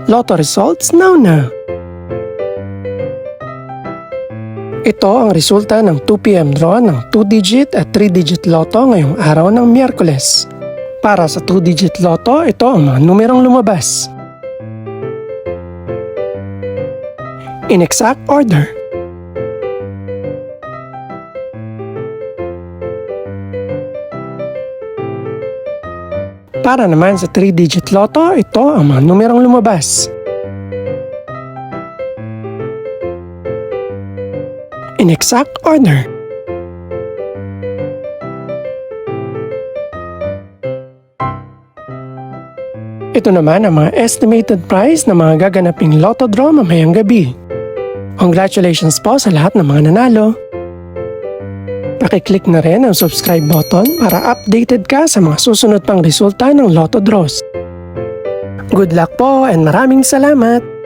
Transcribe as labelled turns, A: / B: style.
A: Lotto results now. Ito ang resulta ng 2 PM draw ng 2-digit at 3-digit lotto ngayong araw ng Miyerkules. Para sa 2-digit lotto, ito ang mga numerong lumabas. In exact order. Para naman sa 3-digit lotto, ito ang mga numerong lumabas. In exact order. Ito naman ang mga estimated price ng mga gaganaping lotto draw mamayang gabi. Congratulations po sa lahat ng mga nanalo. Pakiclick na rin ang subscribe button para updated ka sa mga susunod pang resulta ng lotto draws. Good luck po and maraming salamat!